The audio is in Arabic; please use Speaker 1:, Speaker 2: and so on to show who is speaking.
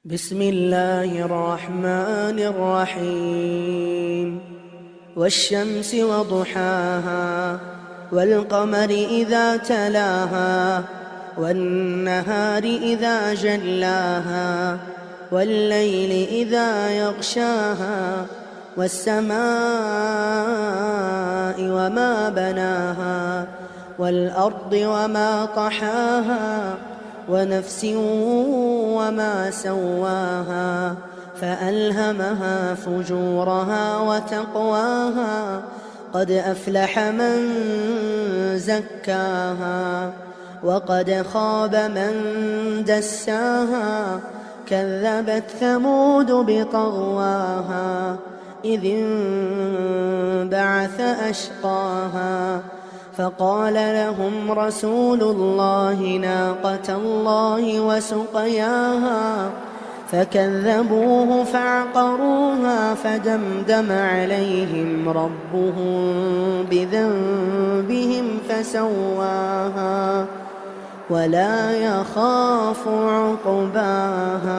Speaker 1: بسم الله الرحمن الرحيم والشمس وضحاها والقمر إذا تلاها والنهار إذا جلاها والليل إذا يغشاها والسماء وما بناها والأرض وما طحاها ونفس وما سواها فألهمها فجورها وتقواها قد أفلح من زكاها وقد خاب من دساها كذبت ثمود بطغواها إذ انبعث أشقاها فقال لهم رسول الله ناقة الله وسقياها فكذبوه فعقروها فدمدم عليهم ربهم بذنبهم فسواها ولا يخاف عقباها.